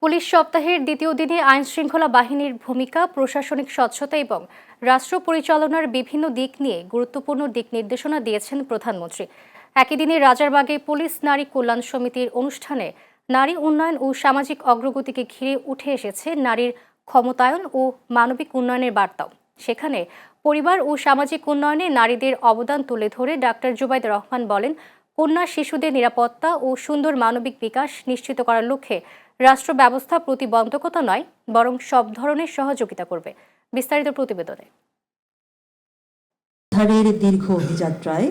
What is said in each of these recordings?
Police সপ্তাহের দ্বিতীয় দিনে আইনশৃঙ্খলা বাহিনীর ভূমিকা, প্রশাসনিক স্বচ্ছতা এবং রাষ্ট্র পরিচালনার বিভিন্ন দিক নিয়ে গুরুত্বপূর্ণ দিক নির্দেশনা দিয়েছেন প্রধানমন্ত্রী। একই দিনে রাজারবাগে পুলিশ নারী কল্যাণ সমিতির অনুষ্ঠানে নারী উন্নয়ন ও সামাজিক অগ্রগতিকে ঘিরে উঠে এসেছে নারীর ক্ষমতায়ন ও মানবিক উন্নয়নের বার্তাও। সেখানে পরিবার ও সামাজিক উন্নয়নে নারীদের অবদান তুলে ধরে ডাক্তার জুবাইদা রহমান বলেন, কন্যা শিশুদের নিরাপত্তা ও সুন্দর মানবিক বিকাশ নিশ্চিত করার লক্ষ্যে রাষ্ট্র ব্যবস্থা প্রতিবন্ধকতা নয়, বরং সব ধরনের সহযোগিতা করবে। বিস্তারিত প্রতিবেদনে। দীর্ঘ অভিযাত্রায়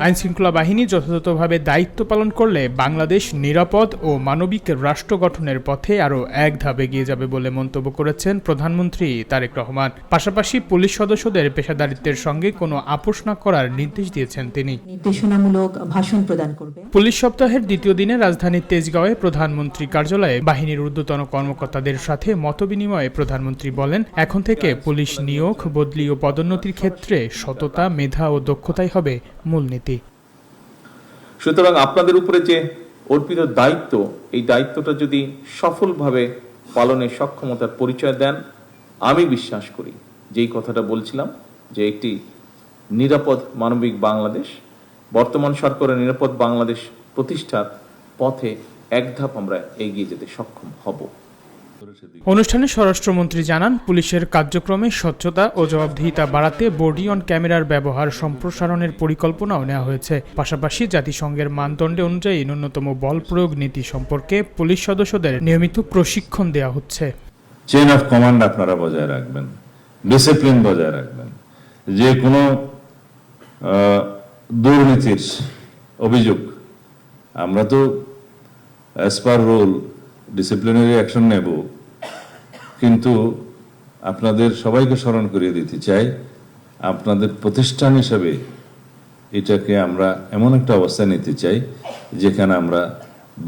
আইনশৃঙ্খলা বাহিনী যথাযথভাবে দায়িত্ব পালন করলে বাংলাদেশ নিরাপদ ও মানবিক রাষ্ট্র গঠনের পথে আরও এক ধাপ এগিয়ে যাবে বলে মন্তব্য করেছেন প্রধানমন্ত্রী তারেক রহমান। পাশাপাশি পুলিশ সদস্যদের পেশাদারিত্বের সঙ্গে কোনো আপোষ না করার নির্দেশ দিয়েছেন তিনি। নির্দেশনামূলক ভাষণ প্রদান করবে। পুলিশ সপ্তাহের দ্বিতীয় দিনে রাজধানীর তেজগাঁওয়ে প্রধানমন্ত্রী কার্যালয়ে বাহিনীর ঊর্ধ্বতন কর্মকর্তাদের সাথে মতবিনিময়ে প্রধানমন্ত্রী বলেন, এখন থেকে পুলিশ নিয়োগ, বদলি ও পদোন্নতির ক্ষেত্রে সততা, মেধা ও দক্ষতাই হবে মূলনীতি। সুতরাং আপনাদের উপরে যে অর্পিত দায়িত্ব, এই দায়িত্বটা যদি সফলভাবে পালনের সক্ষমতার পরিচয় দেন, আমি বিশ্বাস করি যেই কথাটা বলছিলাম যে একটি নিরাপদ মানবিক বাংলাদেশ, বর্তমান সরকারের নিরাপদ বাংলাদেশ প্রতিষ্ঠার পথে এক ধাপ আমরা এগিয়ে যেতে সক্ষম হব। অনুষ্ঠানে স্বরাষ্ট্রমন্ত্রী জানান, পুলিশের কার্যক্রমে স্বচ্ছতা ও জবাবদিহিতা বাড়াতে বডি অন ক্যামেরার ব্যবহার সম্প্রসারণের পরিকল্পনাও নেওয়া হয়েছে। পাশাপাশি জাতিসংঘের মানদণ্ডে অনুযায়ী ন্যূনতম বল প্রয়োগ নীতি সম্পর্কে পুলিশ সদস্যদের নিয়মিত প্রশিক্ষণ দেওয়া হচ্ছে। চেইন অফ কমান্ড আপনারা বজায় রাখবেন, ডিসিপ্লিন বজায় রাখবেন। যে কোনো দুর্নীতির অভিযোগ আমরা তো as per rule disciplinary action নেব, কিন্তু আপনাদের সবাইকে স্মরণ করিয়ে দিতে চাই, আপনাদের প্রতিষ্ঠান হিসেবে এটাকে আমরা এমন একটা অবস্থায় নিতে চাই যেখানে আমরা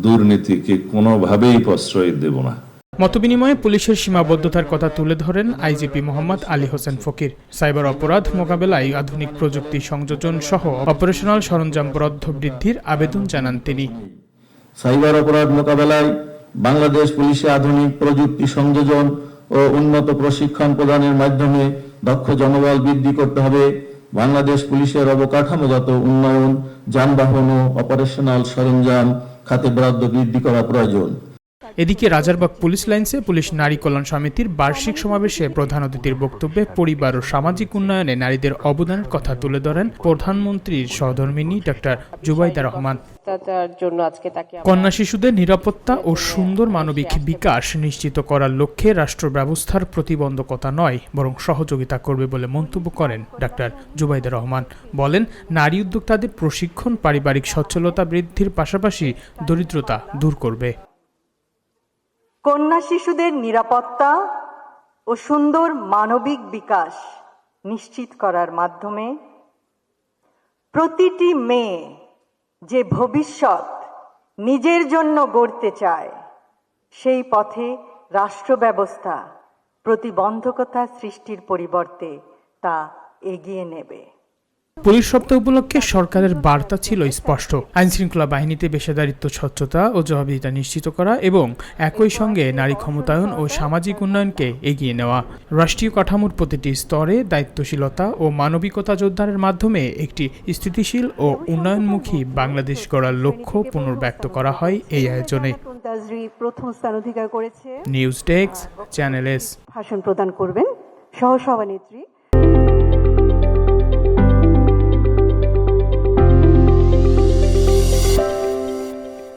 দুর্নীতিকে কোনোভাবেই প্রশ্রয় দেব না। মতবিনিময়ে পুলিশের সীমাবদ্ধতার কথা তুলে ধরেন আইজিপি মোহাম্মদ আলী হোসেন ফকির। সাইবার অপরাধ মোকাবেলায় আধুনিক প্রযুক্তি সংযোজন সহ অপারেশনাল সরঞ্জাম বরাদ্দ বৃদ্ধির আবেদন জানান তিনি। সাইবার অপরাধ মোকাবেলায় বাংলাদেশ পুলিশে আধুনিক প্রযুক্তি সংযোজন ও উন্নত প্রশিক্ষণ প্রদানের মাধ্যমে দক্ষ জনবল বৃদ্ধি করতে হবে। বাংলাদেশ পুলিশের অবকাঠামোগত উন্নয়ন, যানবাহন ও অপারেশনাল সরঞ্জাম খাতে বরাদ্দ বৃদ্ধি করা প্রয়োজন। এদিকে রাজারবাগ পুলিশ লাইন্সে পুলিশ নারী কল্যাণ সমিতির বার্ষিক সমাবেশে প্রধান অতিথির বক্তব্যে পরিবার ও সামাজিক উন্নয়নে নারীদের অবদানের কথা তুলে ধরেন প্রধানমন্ত্রীর সহধর্মিণী ডাক্তার জুবাইদা রহমান। কন্যা শিশুদের নিরাপত্তা ও সুন্দর মানবিক বিকাশ নিশ্চিত করার লক্ষ্যে রাষ্ট্র ব্যবস্থার প্রতিবন্ধকতা নয়, বরং সহযোগিতা করবে বলে মন্তব্য করেন ডাক্তার জুবাইদা রহমান। বলেন, নারী উদ্যোক্তাদের প্রশিক্ষণ পারিবারিক সচ্ছলতা বৃদ্ধির পাশাপাশি দরিদ্রতা দূর করবে। কন্যা শিশুদের নিরাপত্তা ও সুন্দর মানবিক বিকাশ নিশ্চিত করার মাধ্যমে প্রতিটি মেয়ে যে ভবিষ্যৎ নিজের জন্য গড়তে চায়, সেই পথে রাষ্ট্র ব্যবস্থা প্রতিবন্ধকতা সৃষ্টির পরিবর্তে তা এগিয়ে নেবে। পুলিশ সপ্তাহ উপলক্ষে সরকারের বার্তা ছিল স্পষ্ট: আইনশৃঙ্খলা বাহিনীতে পেশাদারিত্ব, স্বচ্ছতা ও জবাবদিহিতা নিশ্চিত করা এবং একই সঙ্গে নারী ক্ষমতায়ন ও সামাজিক উন্নয়নকে এগিয়ে নেওয়া। রাষ্ট্রীয় কাঠামোর প্রতিটি স্তরে দায়িত্বশীলতা ও মানবিকতা জোরদারের মাধ্যমে একটি স্থিতিশীল ও উন্নয়নমুখী বাংলাদেশ গড়ার লক্ষ্য পুনর্ব্যক্ত করা হয় এই আয়োজনে। প্রথম স্থান অধিকার করেছে। News desk, channel S. ভাষণ প্রদান করবেন সহসভানেত্রী